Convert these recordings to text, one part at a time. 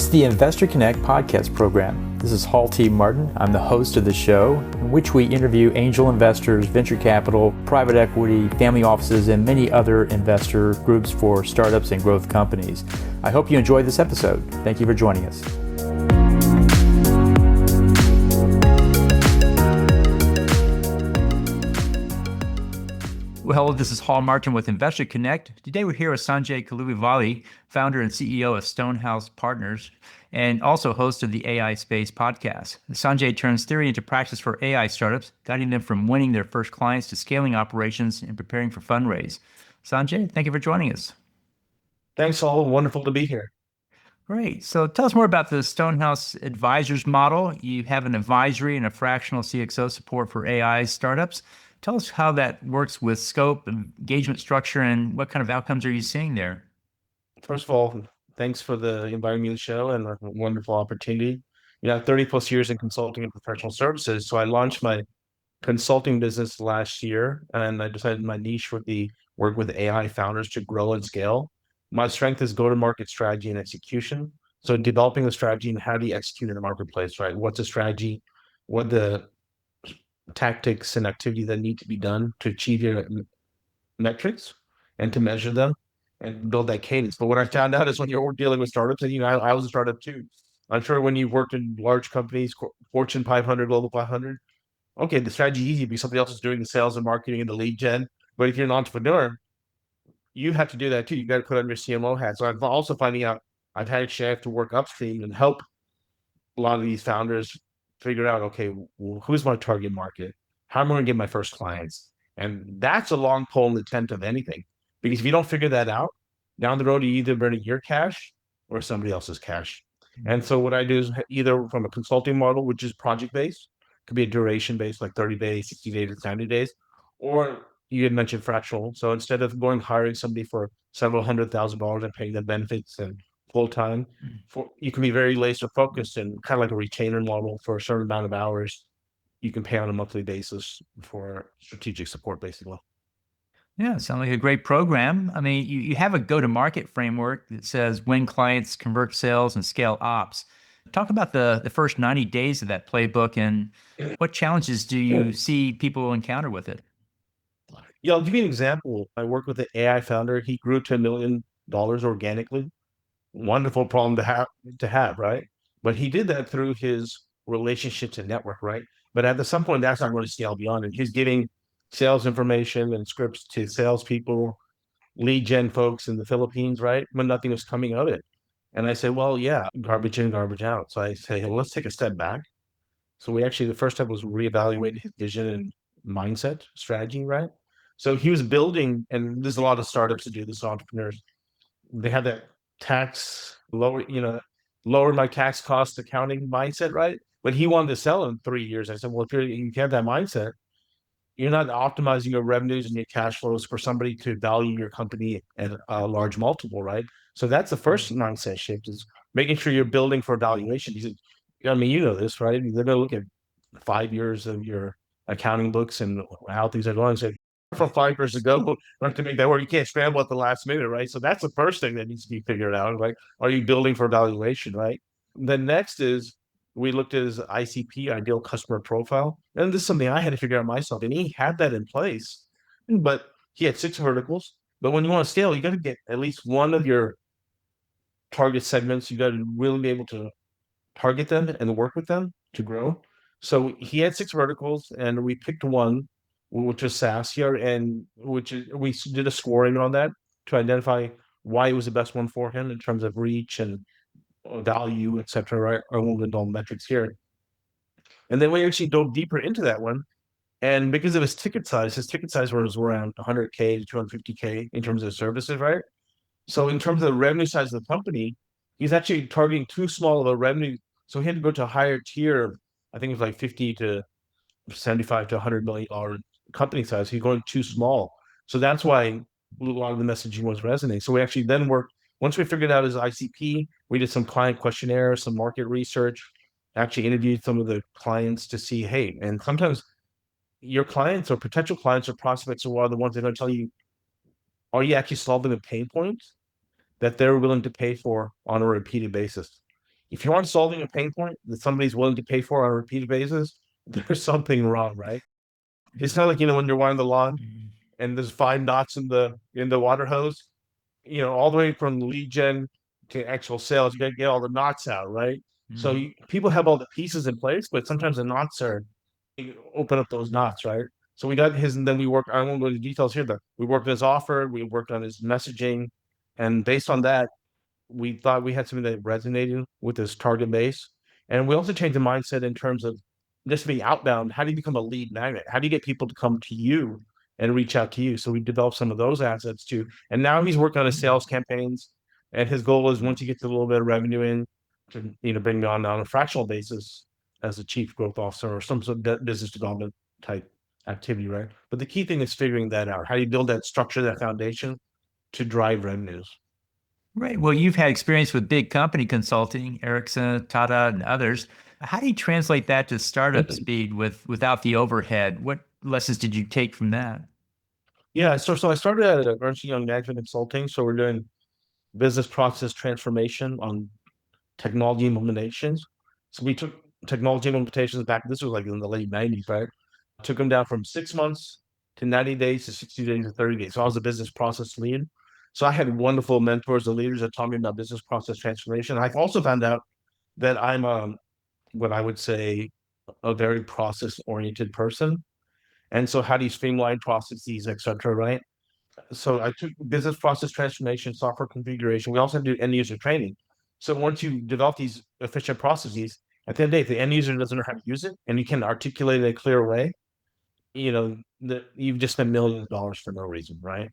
is the Investor Connect podcast program. This is Hall T. Martin. I'm the host of the show, in which we interview angel investors, venture capital, private equity, family offices, and many other investor groups for startups and growth companies. I hope you enjoyed this episode. Thank you for joining us. Well, hello, this is Hall Martin with Investor Connect. Today we're here with Sanjay Kalluvilayil, founder and CEO of Stoneha Partners, and also host of the AI Space podcast. Sanjay turns theory into practice for AI startups, guiding them from winning their first clients to scaling operations and preparing for fundraise. Sanjay, thank you for joining us. Thanks, all. Wonderful to be here. Great. So tell us more about the Stonehouse Advisors model. You have an advisory and a fractional CXO support for AI startups. Tell us how that works with scope, engagement structure, and what kind of outcomes are you seeing there? First of all, thanks for inviting me to the show and a wonderful opportunity. I have 30 plus years in consulting and professional services. So I launched my consulting business last year, and I decided my niche would be work with AI founders to grow and scale. My strength is go-to-market strategy and execution. So developing the strategy and how do you execute in the marketplace, right? What's the strategy? What the tactics and activity that need to be done to achieve your metrics and to measure them and build that cadence. But what I found out is when you're dealing with startups, and I was a startup too. I'm sure when you've worked in large companies, Fortune 500, Global 500, okay, the strategy is easy because somebody else is doing the sales and marketing and the lead gen. But if you're an entrepreneur, you have to do that too. You got to put on your CMO hat. So I'm also finding out I've had to work upstream and help a lot of these founders figure out, okay, well, who's my target market? How am I going to get my first clients? And that's a long pole in the tent of anything. Because if you don't figure that out, down the road, you either burning your cash or somebody else's cash. And so what I do is either from a consulting model, which is project-based, could be a duration-based, like 30 days, 60 days, 90 days, or you had mentioned fractional. So instead of hiring somebody for several $100,000 and paying them benefits and full time, you can be very laser focused and kind of like a retainer model for a certain amount of hours. You can pay on a monthly basis for strategic support, basically. Yeah, sounds like a great program. I mean, you have a go-to-market framework that says win clients, convert sales, and scale ops. Talk about the first 90 days of that playbook and what challenges do you see people encounter with it? Yeah, I'll give you an example. I worked with an AI founder. He grew to $1 million organically. Wonderful problem to have, right? But he did that through his relationships and network, right? But at some point, that's not going to scale beyond it. He's giving sales information and scripts to salespeople, lead gen folks in the Philippines, right? But nothing was coming of it. And I said, well, yeah, garbage in, garbage out. So I say, hey, let's take a step back. So the first step was reevaluate his vision and mindset strategy, right? So he was building, and there's a lot of startups that do this, entrepreneurs. They have that lower my tax cost accounting mindset, right? But he wanted to sell in 3 years. I said, well, if you have that mindset, you're not optimizing your revenues and your cash flows for somebody to value your company at a large multiple, right? So that's the first mindset shift, is making sure you're building for valuation. I mean, you know this, right? They're going to look at 5 years of your accounting books and how things are going and say, from 5 years ago, not to make that work. You can't scramble at the last minute, right? So that's the first thing that needs to be figured out. Like, are you building for valuation, right? The next is we looked at his ICP, ideal customer profile. And this is something I had to figure out myself. And he had that in place, but he had 6 verticals. But when you want to scale, you got to get at least one of your target segments. You got to really be able to target them and work with them to grow. So he had 6 verticals, and we picked one, which was SaaS here, and we did a scoring on that to identify why it was the best one for him in terms of reach and value, etc. Right? I won't go into metrics here. And then we actually dove deeper into that one. And because of his ticket size was around 100K to 250K in terms of services, right? So in terms of the revenue size of the company, he's actually targeting too small of a revenue. So he had to go to a higher tier. I think it was like 50 to 75 to $100 million company size. He's going too small. So that's why a lot of the messaging was resonating. So we actually then worked, once we figured out his ICP, we did some client questionnaires, some market research, actually interviewed some of the clients to see, hey, and sometimes your clients or potential clients or prospects are the ones that are going to tell you, are you actually solving a pain point that they're willing to pay for on a repeated basis? If you aren't solving a pain point that somebody's willing to pay for on a repeated basis, there's something wrong, right? It's not like, when you're watering the lawn Mhm. and there's 5 knots in the water hose, all the way from lead gen to actual sales, you got to get all the knots out, right? So Mhm. people have all the pieces in place, but sometimes the knots are, you open up those knots, right? So we got his, and then we work. I won't go into details here, but we worked on his offer, we worked on his messaging, and based on that, we thought we had something that resonated with his target base. And we also changed the mindset in terms of just being outbound. How do you become a lead magnet? How do you get people to come to you and reach out to you? So we developed some of those assets too. And now he's working on his sales campaigns. And his goal is, once he gets a little bit of revenue in, to bring me on a fractional basis as a chief growth officer or some sort of business development type activity, right? But the key thing is figuring that out. How do you build that structure, that foundation to drive revenues? Right. Well, you've had experience with big company consulting, Ericsson, Tata, and others. How do you translate that to startup speed without the overhead? What lessons did you take from that? Yeah, so I started at Ernst Young Management Consulting. So we're doing business process transformation on technology implementations. So we took technology implementations back. This was like in the late '90s, right? Took them down from 6 months to 90 days to 60 days to 30 days. So I was a business process lead. So I had wonderful mentors and leaders that taught me about business process transformation. I've also found out that I'm what I would say a very process oriented person. And so how do you streamline processes, et cetera, right? So I took business process transformation, software configuration. We also do end user training. So once you develop these efficient processes, at the end of the day, if the end user doesn't know how to use it and you can articulate it in a clear way, you've just spent millions of dollars for no reason, right?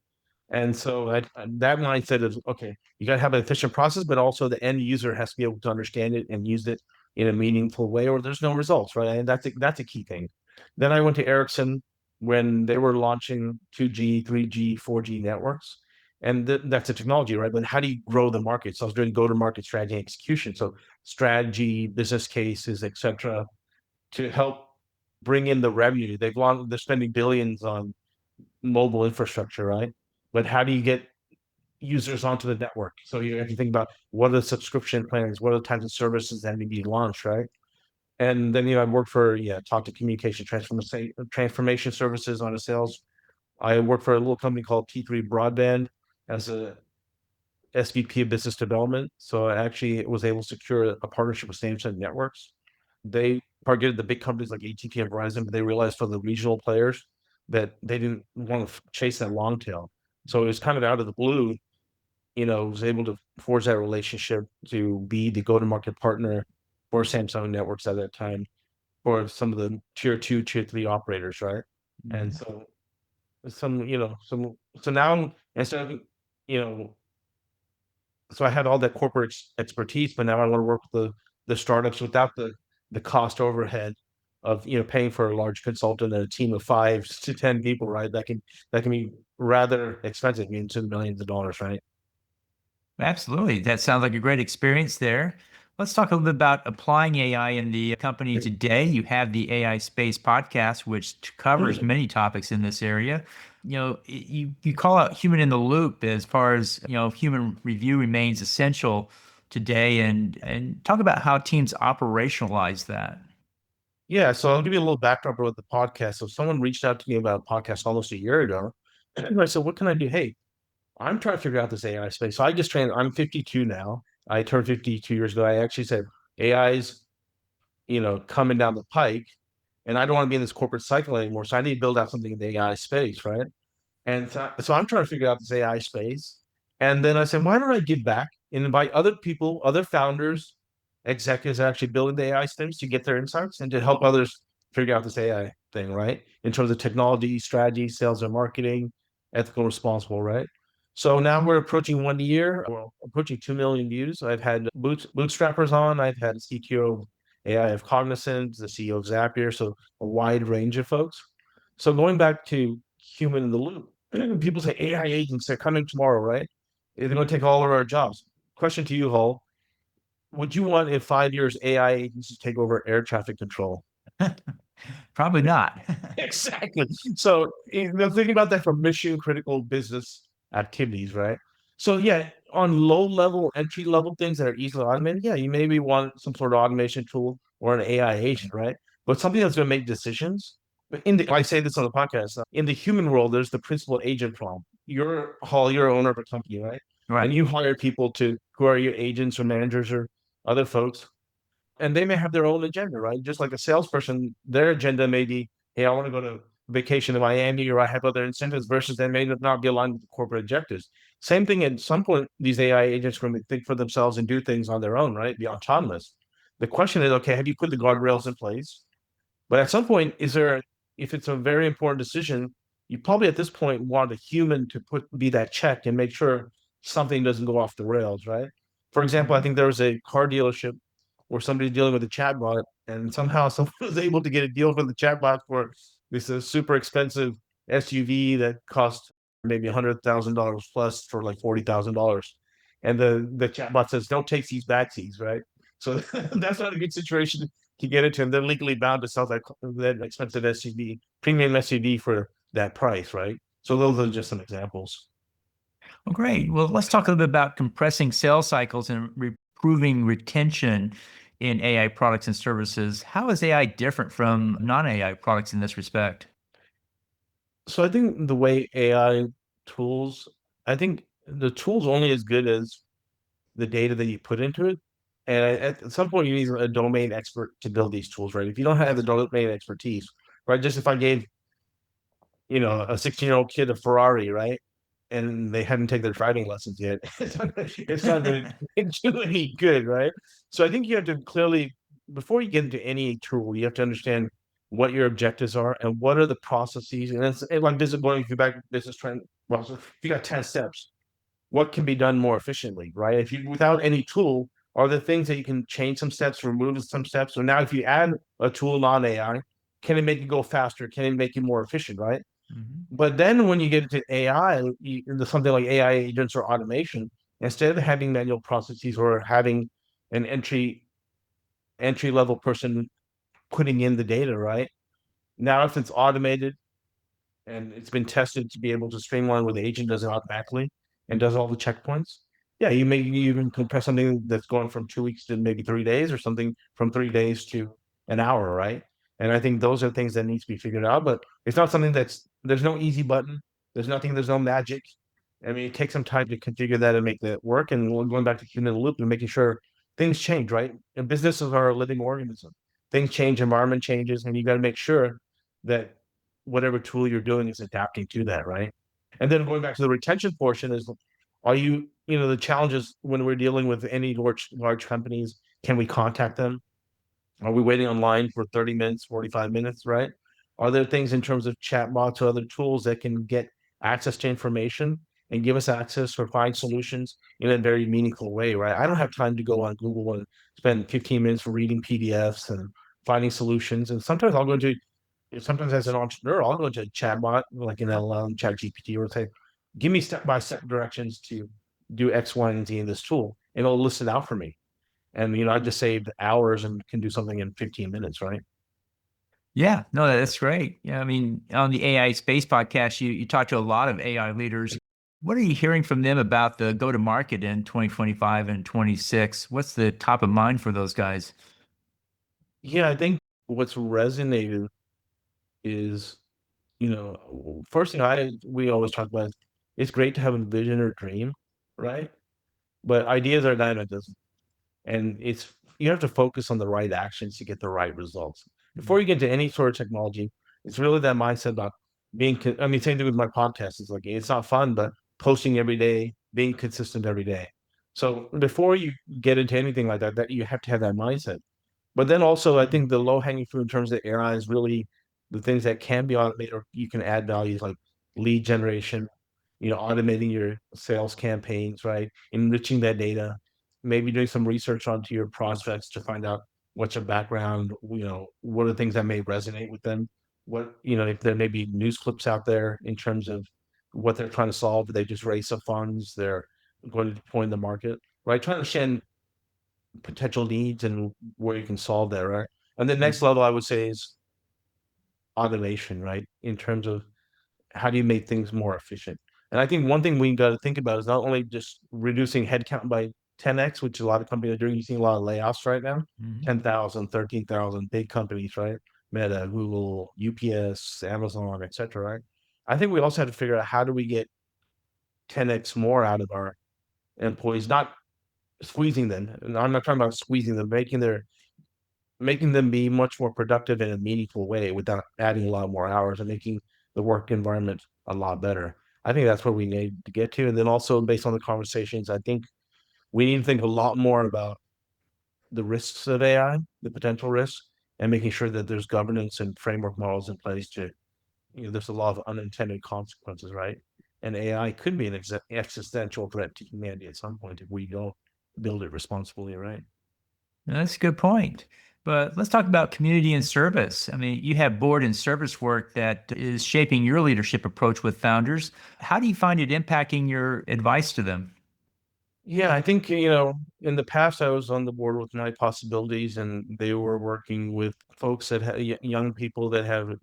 And so that mindset is okay. You got to have an efficient process, but also the end user has to be able to understand it and use it in a meaningful way, or there's no results, right? And that's a key thing. Then I went to Ericsson when they were launching 2G, 3G, 4G networks, and that's a technology, right? But how do you grow the market? So I was doing go-to-market strategy and execution, so strategy, business cases, etc., to help bring in the revenue. They're spending billions on mobile infrastructure, right? But how do you get users onto the network? So you have to think about what are the subscription plans, what are the types of services that need to be launched, right? And then I worked for talk to communication transformation services on a sales. I worked for a little company called T3 Broadband as a SVP of business development. So I actually was able to secure a partnership with Samsung Networks. They targeted the big companies like AT&T and Verizon, but they realized for the regional players that they didn't want to chase that long tail. So it was kind of out of the blue, was able to forge that relationship to be the go-to-market partner for Samsung Networks at that time for some of the tier two, tier three operators, right? And Mhm. so so now instead of, you know, so I had all that corporate expertise, but now I want to work with the startups without the cost overhead of paying for a large consultant and a team of 5 to 10 people, right? That can be rather expensive, into the millions of dollars, right? Absolutely. That sounds like a great experience there. Let's talk a little bit about applying AI in the company today. You have the AI Space podcast, which covers many topics in this area. You call out human in the loop as far as, human review remains essential today, and talk about how teams operationalize that. Yeah, so I'll give you a little backdrop about the podcast. So someone reached out to me about a podcast almost a year ago, and I said, "What can I do?" Hey, I'm trying to figure out this AI space. So I just trained. I'm 52 now. I turned 50 2 years ago. I actually said AI's, coming down the pike, and I don't want to be in this corporate cycle anymore. So I need to build out something in the AI space, right? And so I'm trying to figure out this AI space. And then I said, why don't I give back and invite other people, other founders, executives actually building the AI space to get their insights and to help others figure out this AI thing, right? In terms of technology, strategy, sales and marketing, ethical, responsible, right? So now we're approaching 1 year, we're approaching 2 million views. I've had bootstrappers on, I've had CTO of AI of Cognizant, the CEO of Zapier, so a wide range of folks. So going back to human in the loop, people say AI agents are coming tomorrow, right? They're going to take all of our jobs. Question to you, Hull. Would you want in 5 years AI agents to take over air traffic control? Probably not. Exactly. So thinking about that for mission critical business activities, right? So yeah, on low level, entry level things that are easily automated, yeah, you maybe want some sort of automation tool or an AI agent, right? But something that's going to make decisions. But I say this on the podcast, in the human world, there's the principal agent problem. You're owner of a company, right? Right. And you hire people who are your agents or managers or other folks, and they may have their own agenda, right? Just like a salesperson, their agenda may be, hey, I want to go to vacation to Miami, or I have other incentives, versus they may not be aligned with the corporate objectives. Same thing. At some point, these AI agents are going to think for themselves and do things on their own, right? Be autonomous. The question is, okay, have you put the guardrails in place? But at some point, if it's a very important decision, you probably at this point want a human to be that check and make sure something doesn't go off the rails, right? For example, I think there was a car dealership where somebody's dealing with a chatbot, and somehow someone was able to get a deal for the chatbot for this super expensive SUV that cost maybe $100,000 plus for like $40,000. And the chatbot says, "Don't take these backseats," right? So that's not a good situation to get into, and they're legally bound to sell that expensive SUV, premium SUV for that price, right? So those are just some examples. Well, great. Well, let's talk a little bit about compressing sales cycles and improving retention in AI products and services. How is AI different from non-AI products in this respect? So I think the way AI tools, I think the tool's only as good as the data that you put into it. And at some point, you need a domain expert to build these tools, right? If you don't have the domain expertise, right? Just if I gave, a 16-year-old kid a Ferrari, right? And they hadn't taken their driving lessons yet, it's not going to do any good, right? So I think you have to clearly, before you get into any tool, you have to understand what your objectives are and what are the processes. And it's like going back business trend. Well, so if you got 10 steps, what can be done more efficiently, right? If you without any tool, are there things that you can change some steps, remove some steps? So now if you add a tool on AI, can it make it go faster? Can it make it more efficient, right? Mhm. But then when you get into AI, into something like AI agents or automation, instead of having manual processes or having an entry level person putting in the data, right? Now, if it's automated and it's been tested to be able to streamline where the agent does it automatically and does all the checkpoints. Yeah, you may even compress something that's going from 2 weeks to maybe 3 days, or something from 3 days to an hour, right? And I think those are things that need to be figured out, but it's not something there's no easy button. There's no magic. I mean, it takes some time to configure that and make that work. And going back to human in the loop and making sure things change, right? And businesses are a living organism. Things change, environment changes, and you got to make sure that whatever tool you're doing is adapting to that, right? And then going back to the retention portion is, are the challenges when we're dealing with any large companies, can we contact them? Are we waiting online for 30 minutes, 45 minutes, right? Are there things in terms of chatbots or other tools that can get access to information and give us access or find solutions in a very meaningful way, right? I don't have time to go on Google and spend 15 minutes reading PDFs and finding solutions. And sometimes as an entrepreneur, I'll go to a chatbot like an LLM, Chat GPT, or say, give me step by step directions to do X, Y, and Z in this tool, and it'll list it out for me. And I just saved hours and can do something in 15 minutes, right? Yeah, no, that's great. Yeah, I mean, on the AI Space podcast, you talk to a lot of AI leaders. What are you hearing from them about the go-to-market in 2025 and 26? What's the top of mind for those guys? Yeah, I think what's resonated is, first thing we always talk about is it's great to have a vision or dream, right? But ideas are dynamism. And you have to focus on the right actions to get the right results. Before you get to any sort of technology, it's really that mindset about I mean, same thing with my podcast. It's like, it's not fun, but posting every day, being consistent every day. So before you get into anything like that you have to have that mindset. But then also, I think the low hanging fruit in terms of AI is really the things that can be automated or you can add values like lead generation, automating your sales campaigns, right? Enriching that data, maybe doing some research onto your prospects to find out what's your background, what are the things that may resonate with them, if there may be news clips out there in terms of what they're trying to solve. They just raise some funds, they're going to deploy in the market, right? Trying to understand potential needs and where you can solve that, right? And the next level I would say is automation, right? In terms of how do you make things more efficient? And I think one thing we got to think about is not only just reducing headcount by 10x, which a lot of companies are doing. You're seeing a lot of layoffs right now, Mhm. 10,000, 13,000 big companies, right? Meta, Google, UPS, Amazon, etc. Right? I think we also have to figure out how do we get 10x more out of our employees, not squeezing them. And I'm not talking about squeezing them, making them be much more productive in a meaningful way without adding a lot more hours and making the work environment a lot better. I think that's where we need to get to. And then also based on the conversations, I think we need to think a lot more about the risks of AI, the potential risks, and making sure that there's governance and framework models in place to, there's a lot of unintended consequences, right? And AI could be an existential threat to humanity at some point if we don't build it responsibly, right? That's a good point. But let's talk about community and service. I mean, you have board and service work that is shaping your leadership approach with founders. How do you find it impacting your advice to them? Yeah, I think, in the past, I was on the board with My Possibilities, and they were working with folks that have young people that have,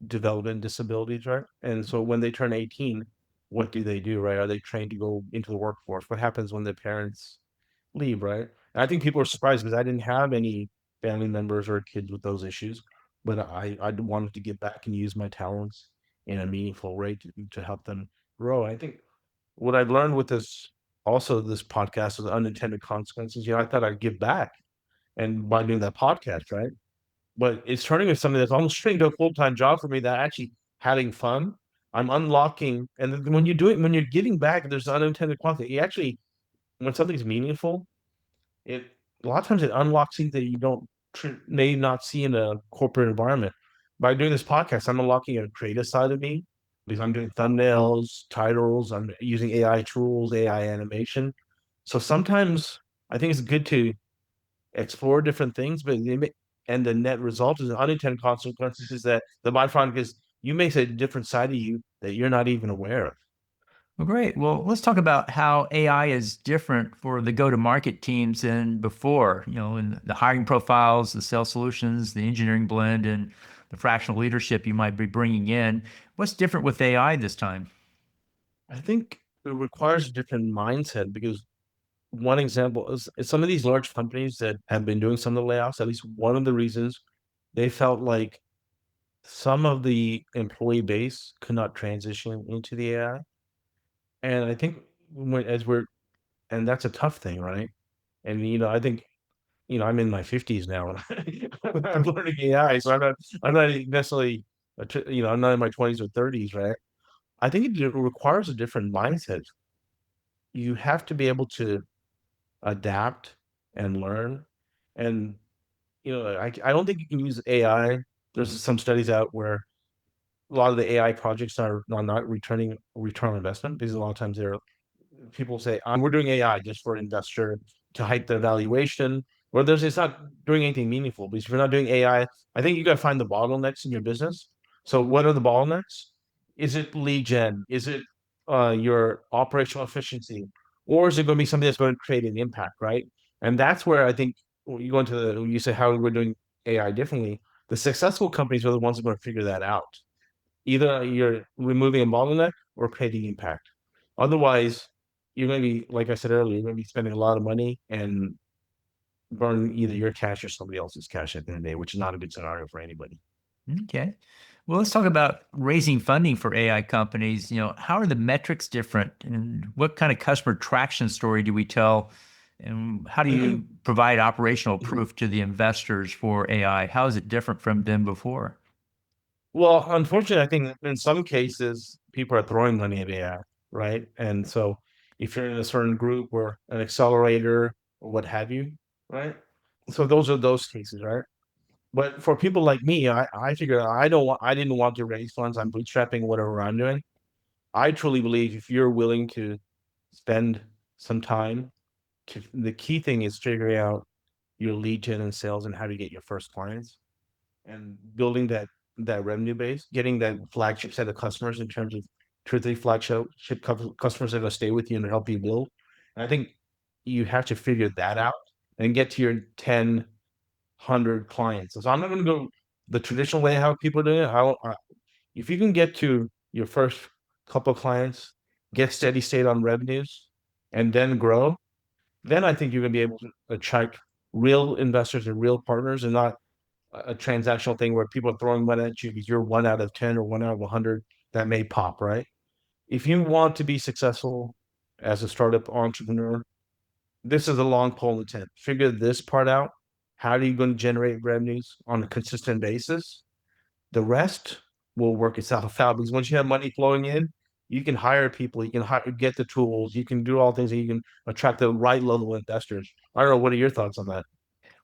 development disabilities, right? And so when they turn 18, what do they do, right? Are they trained to go into the workforce? What happens when the parents leave, right? And I think people are surprised because I didn't have any family members or kids with those issues, but I wanted to give back and use my talents in a meaningful way to help them grow. I think what I've learned with this podcast is unintended consequences. I thought I'd give back and by doing that podcast, right? But it's turning into something that's almost turning into a full-time job for me that actually having fun. I'm unlocking, and then when you do it, when you're giving back, there's unintended consequences. You actually, when something's meaningful, it a lot of times it unlocks things that you don't may not see in a corporate environment. By doing this podcast, I'm unlocking a creative side of me because I'm doing thumbnails, titles, I'm using AI tools, AI animation. So sometimes I think it's good to explore different things, but and the net result is unintended consequences is that the byproduct is you may see a different side of you that you're not even aware of. Well, great. Well, let's talk about how AI is different for the go-to-market teams than before, in the hiring profiles, the sales solutions, the engineering blend, and the fractional leadership you might be bringing in. What's different with AI this time? I think it requires a different mindset because one example is some of these large companies that have been doing some of the layoffs, at least one of the reasons they felt like some of the employee base could not transition into the AI. And I think and that's a tough thing, right? And, I think, I'm in my 50s now and I'm learning AI. So I'm not necessarily, I'm not in my 20s or 30s, right? I think it requires a different mindset. You have to be able to adapt and learn. And I don't think you can use AI. There's some studies out where a lot of the AI projects are not returning return on investment because a lot of times people say, we're doing AI just for an investor to hike the valuation. Where it's not doing anything meaningful because if you're not doing AI, I think you got to find the bottlenecks in your business. So what are the bottlenecks? Is it lead gen? Is it your operational efficiency? Or is it going to be something that's going to create an impact, right? And that's where I think when you go into you say how we're doing AI differently, the successful companies are the ones that are going to figure that out. Either you're removing a bottleneck or creating impact. Otherwise, you're going to be, like I said earlier, you're going to be spending a lot of money and burning either your cash or somebody else's cash at the end of the day, which is not a good scenario for anybody. Okay. Well, let's talk about raising funding for AI companies. How are the metrics different and what kind of customer traction story do we tell? And how do you provide operational proof to the investors for AI? How is it different from them before? Well, unfortunately, I think in some cases, people are throwing money at AI, right? And so if you're in a certain group or an accelerator or what have you, right? So those are those cases, right? But for people like me, I figure I didn't want to raise funds. I'm bootstrapping whatever I'm doing. I truly believe if you're willing to spend some time the key thing is figuring out your lead gen and sales and how to get your first clients and building that revenue base, getting that flagship set of customers in terms of two or three customers that are going to stay with you and help you build. And I think you have to figure that out and get to your 10, 100 clients. So I'm not going to go the traditional way how people do it. If you can get to your first couple clients, get steady state on revenues, and then grow, then I think you're going to be able to attract real investors and real partners, and not a transactional thing where people are throwing money at you because you're 1 out of 10 or 1 out of 100 that may pop, right? If you want to be successful as a startup entrepreneur, this is a long pole in the tent. Figure this part out. How are you going to generate revenues on a consistent basis? The rest will work itself out, because once you have money flowing in, you can hire people, you can get the tools, you can do all things, and you can attract the right level of investors. I don't know. What are your thoughts on that?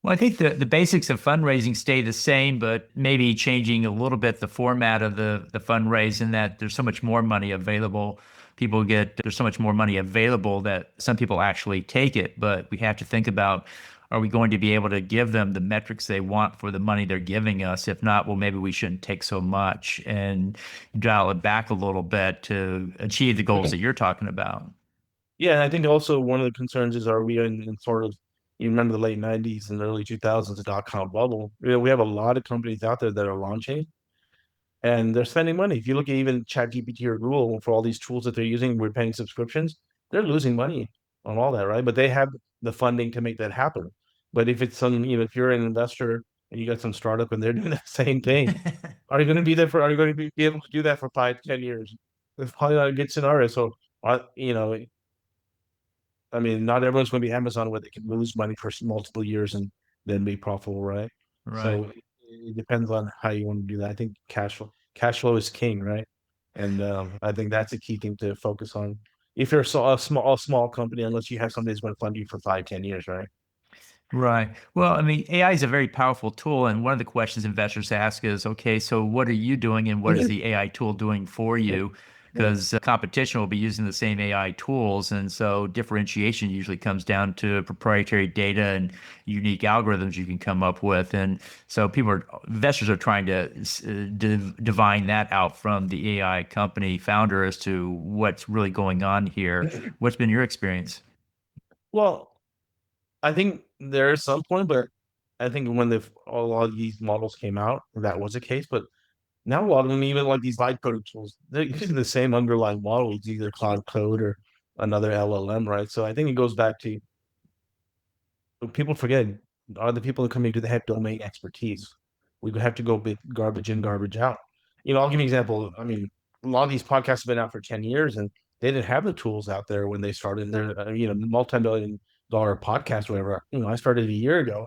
Well, I think the basics of fundraising stay the same, but maybe changing a little bit the format of the fundraise, in that there's so much more money available. There's so much more money available that some people actually take it. But we have to think about, are we going to be able to give them the metrics they want for the money they're giving us? If not, well, maybe we shouldn't take so much and dial it back a little bit to achieve the goals that you're talking about. Yeah, and I think also one of the concerns is, are we in sort of, you remember the late 90s and early 2000s, the dot-com bubble? We have a lot of companies out there that are launching, and they're spending money. If you look at even ChatGPT or Google, for all these tools that they're using, we're paying subscriptions, they're losing money on all that, right? But they have the funding to make that happen. But if it's some, if you're an investor and you got some startup and they're doing the same thing, are you going to be able to do that for 5, 10 years? That's probably not a good scenario. So, I mean, not everyone's going to be Amazon where they can lose money for multiple years and then be profitable, right? Right. So it depends on how you want to do that. I think cash flow is king, right? And I think that's a key thing to focus on. If you're a small company, unless you have somebody that's going to fund you for 5, 10 years, right? Right. Well, I mean, AI is a very powerful tool. And one of the questions investors ask is, okay, so what are you doing and what is the AI tool doing for you? Because competition will be using the same AI tools. And so differentiation usually comes down to proprietary data and unique algorithms you can come up with. And so investors are trying to divine that out from the AI company founder as to what's really going on here. What's been your experience? Well, I think there is some point, but I think when a lot of these models came out, that was the case. But now a lot of them, even like these vibe coding tools, they're using the same underlying model. It's either Cloud Code or another LLM, right? So I think it goes back to, people forget, are the people that come into the have domain expertise. We have to go bit garbage in, garbage out. I'll give you an example. I mean, a lot of these podcasts have been out for 10 years and they didn't have the tools out there when they started their, multi-million dollar podcast, whatever. I started a year ago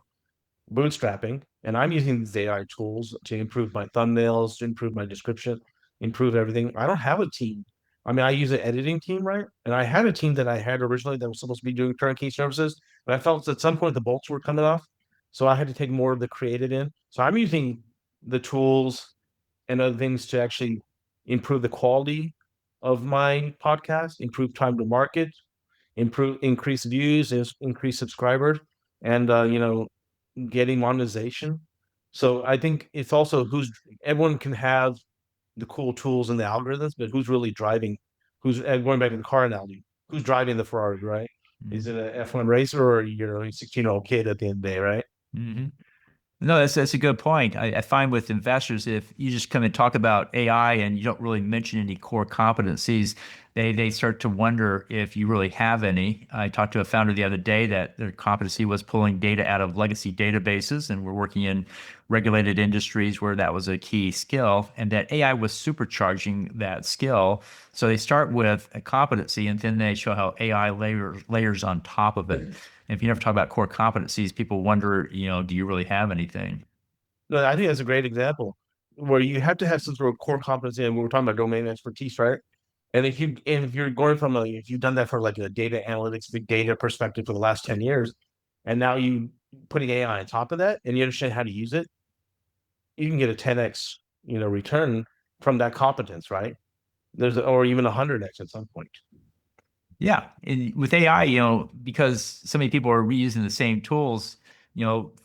bootstrapping, and I'm using these AI tools to improve my thumbnails, to improve my description, improve everything. I don't have a team. I mean, I use an editing team, right? And I had a team that I had originally that was supposed to be doing turnkey services, but I felt at some point the bolts were coming off. So I had to take more of the creative in. So I'm using the tools and other things to actually improve the quality of my podcast, improve time to market, increase views, increase subscribers, and getting monetization. So I think it's also everyone can have the cool tools and the algorithms, but who's really driving? Going back to the car analogy? Who's driving the Ferrari, right? Is it an F1 racer or a 16-year-old kid at the end of the day, right? Mm-hmm. No, that's a good point. I find with investors, if you just come and talk about AI and you don't really mention any core competencies, they start to wonder if you really have any. I talked to a founder the other day that their competency was pulling data out of legacy databases, and we're working in regulated industries where that was a key skill, and that AI was supercharging that skill. So they start with a competency, and then they show how AI layers on top of it. And if you never talk about core competencies, people wonder, do you really have anything? No, I think that's a great example where you have to have some sort of core competency, and we are talking about domain expertise, right? And if you're going from if you've done that for like a data analytics, big data perspective for the last 10 years, and now you putting AI on top of that, and you understand how to use it, you can get a 10x, return from that competence, right? Or even 100x at some point. Yeah, and with AI, because so many people are reusing the same tools,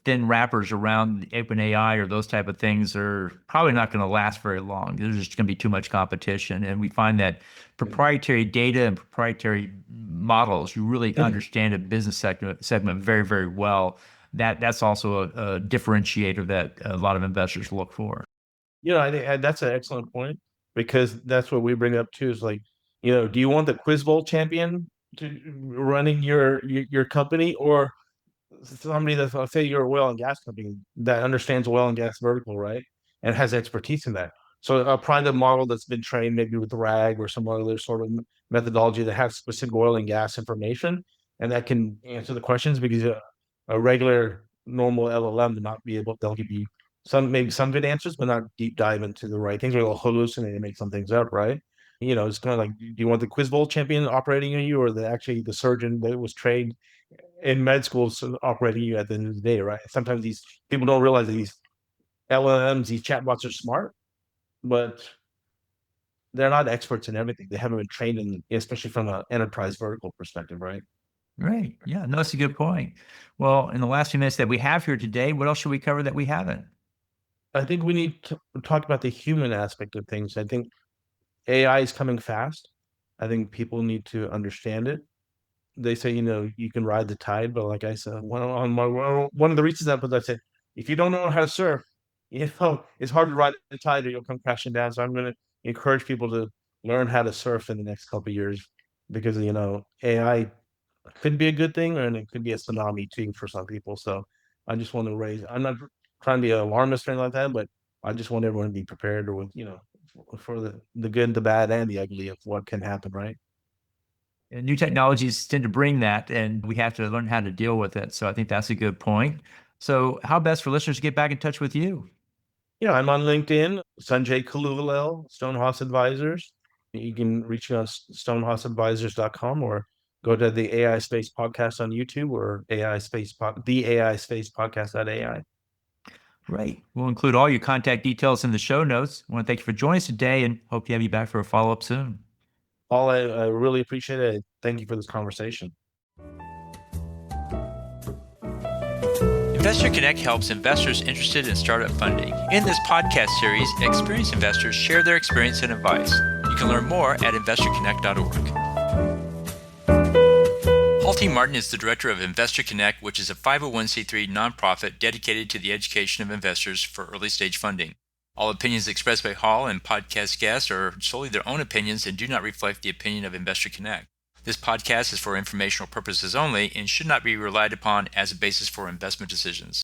thin wrappers around OpenAI or those type of things are probably not going to last very long. There's just going to be too much competition, and we find that proprietary data and proprietary models, you really understand a business segment very, very well. That's also a differentiator that a lot of investors look for. I think that's an excellent point. because that's what we bring up too. Is like, do you want the Quiz Bowl champion to running your company, or somebody that's, let's say you're a oil and gas company that understands oil and gas vertical, right? And has expertise in that. So a private model that's been trained maybe with RAG or some other sort of methodology that has specific oil and gas information and that can answer the questions, because a regular normal LLM to not be able, they'll give you maybe some good answers, but not deep dive into the right things, or they'll hallucinate and make some things up, right? It's kind of like, do you want the Quiz Bowl champion operating on you, or the surgeon that was trained in med school operating you at the end of the day, right? Sometimes these people don't realize that these LLMs, these chatbots are smart, but they're not experts in everything. They haven't been trained in, especially from an enterprise vertical perspective, right? Right. Yeah, no, that's a good point. Well, in the last few minutes that we have here today, what else should we cover that we haven't? I think we need to talk about the human aspect of things. I think AI is coming fast. I think people need to understand it. They say, you can ride the tide, but like I said, one of the reasons I said, if you don't know how to surf, it's hard to ride the tide or you'll come crashing down. So I'm going to encourage people to learn how to surf in the next couple of years, because AI could be a good thing, and it could be a tsunami too for some people. So I just want to I'm not trying to be an alarmist or anything like that, but I just want everyone to be prepared, or with, for the good, the bad, and the ugly of what can happen, right? And new technologies tend to bring that, and we have to learn how to deal with it. So I think that's a good point. So, how best for listeners to get back in touch with you? I'm on LinkedIn, Sanjay Kalluvilayil, Stonehouse Advisors. You can reach me on stonehouseadvisors.com, or go to the AI Space Podcast on YouTube, or the AI Space Podcast.ai. Great. We'll include all your contact details in the show notes. I want to thank you for joining us today and hope to have you back for a follow up soon. Paul, I really appreciate it. Thank you for this conversation. Investor Connect helps investors interested in startup funding. In this podcast series, experienced investors share their experience and advice. You can learn more at investorconnect.org. Paul T. Martin is the director of Investor Connect, which is a 501c3 nonprofit dedicated to the education of investors for early stage funding. All opinions expressed by Hall and podcast guests are solely their own opinions and do not reflect the opinion of Investor Connect. This podcast is for informational purposes only and should not be relied upon as a basis for investment decisions.